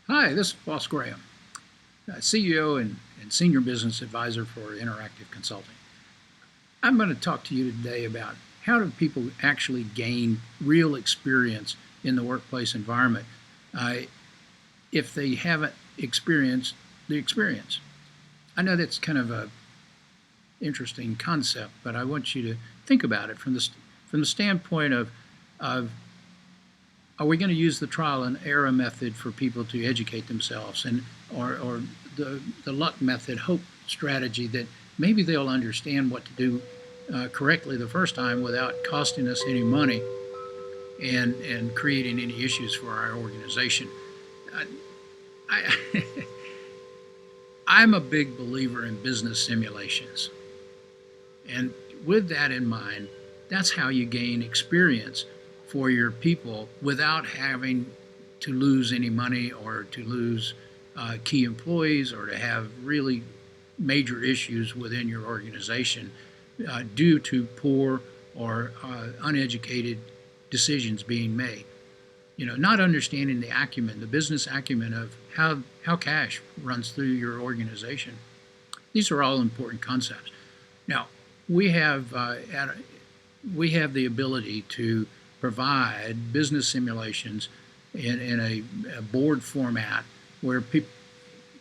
Hi, this is Boss Graham, CEO and Senior Business Advisor for Interactive Consulting. I'm going to talk to you today about how do people actually gain real experience in the workplace environment uh, if they haven't experienced the experience. I know that's kind of a interesting concept, but I want you to think about it from the standpoint of are we going to use the trial and error method for people to educate themselves, and or the luck method, hope strategy that maybe they'll understand what to do correctly the first time without costing us any money and creating any issues for our organization. I, I I'm a big believer in business simulations, and with that in mind, that's how you gain experience for your people without having to lose any money or to lose key employees or to have really major issues within your organization due to poor or uneducated decisions being made. You know, not understanding the acumen, the business acumen of how cash runs through your organization. These are all important concepts. Now, we have we have the ability to provide business simulations in a board format where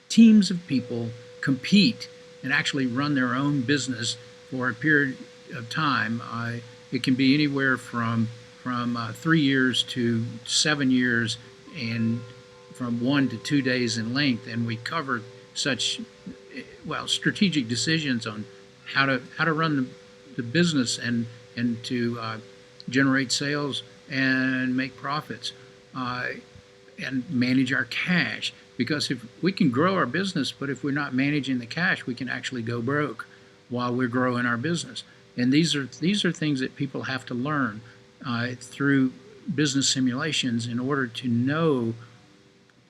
teams of people compete and actually run their own business for a period of time. It can be anywhere from 3 years to 7 years, and from 1 to 2 days in length. And we cover such strategic decisions on how to run the business and to generate sales and make profits and manage our cash. Because if we can grow our business, but if we're not managing the cash, we can actually go broke while we're growing our business. And these are things that people have to learn through business simulations in order to know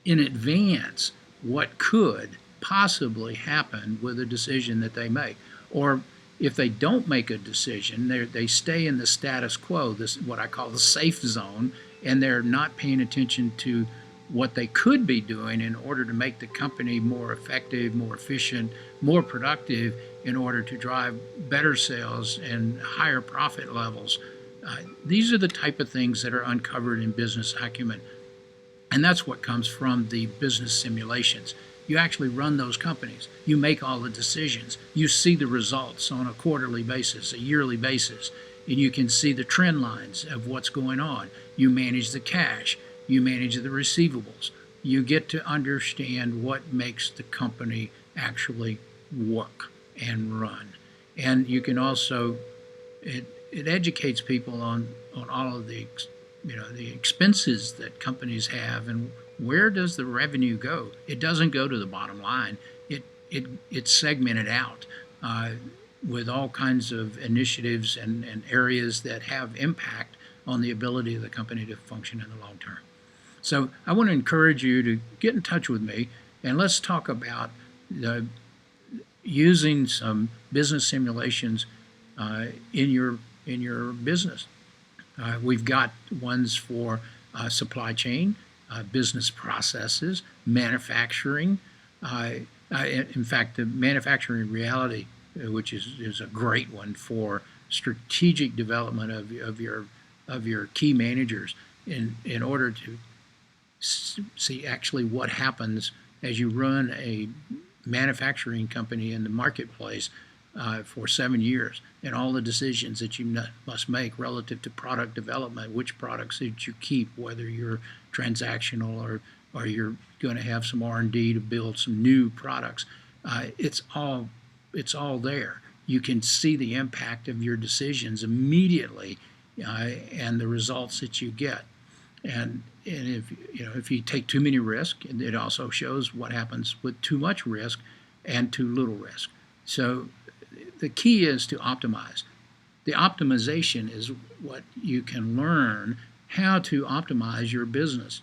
in advance what could possibly happen with a decision that they make. Or if they don't make a decision, they stay in the status quo, this what I call the safe zone, and they're not paying attention to what they could be doing in order to make the company more effective, more efficient, more productive, in order to drive better sales and higher profit levels. These are the type of things that are uncovered in business acumen. And that's what comes from the business simulations. You actually run those companies. You make all the decisions. You see the results on a quarterly basis, a yearly basis, and you can see the trend lines of what's going on. You manage the cash. You manage the receivables. You get to understand what makes the company actually work and run. And you can also, it educates people on all of the the expenses that companies have and where does the revenue go. It doesn't go to the bottom line. It's segmented out with all kinds of initiatives and areas that have impact on the ability of the company to function in the long term. So I want to encourage you to get in touch with me and let's talk about using some business simulations in your business. We've got ones for supply chain, business processes, manufacturing. In fact, the manufacturing reality, which is a great one for strategic development of your key managers in order to see actually what happens as you run a manufacturing company in the marketplace for 7 years, and all the decisions that you must make relative to product development, which products that you keep, whether you're transactional or you're going to have some R&D to build some new products. It's all there. You can see the impact of your decisions immediately and the results that you get. And if you take too many risks, it also shows what happens with too much risk and too little risk. So the key is to optimize. The optimization is what you can learn how to optimize your business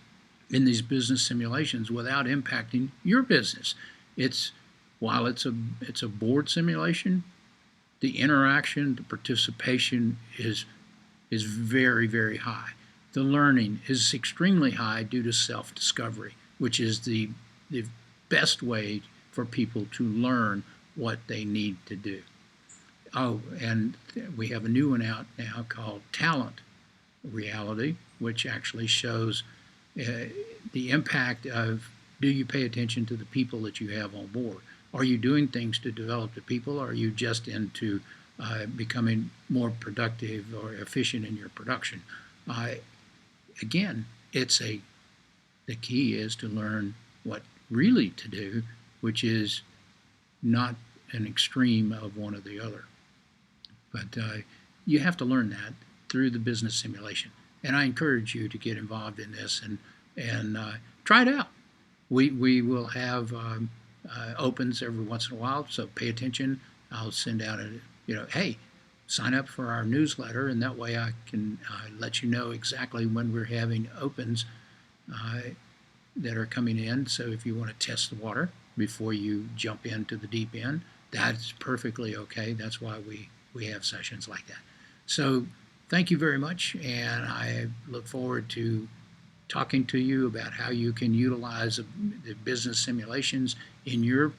in these business simulations without impacting your business. While it's a board simulation, the interaction, the participation is very, very high. The learning is extremely high due to self-discovery. which is the best way for people to learn what they need to do. Oh, and we have a new one out now called Talent Reality, which actually shows the impact of, do you pay attention to the people that you have on board? Are you doing things to develop the people? Or are you just into becoming more productive or efficient in your production? Again, the key is to learn what really to do, which is not an extreme of one or the other. But you have to learn that through the business simulation. And I encourage you to get involved in this and try it out. We will have opens every once in a while, so pay attention. I'll send out hey, sign up for our newsletter, and that way I can let you know exactly when we're having opens that are coming in. So if you want to test the water before you jump into the deep end, that's perfectly okay. That's why we have sessions like that. So thank you very much, and I look forward to talking to you about how you can utilize the business simulations in your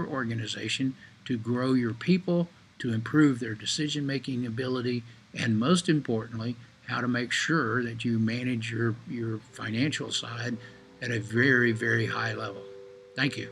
organization to grow your people, to improve their decision-making ability, and most importantly, how to make sure that you manage your financial side at a very, very high level. Thank you.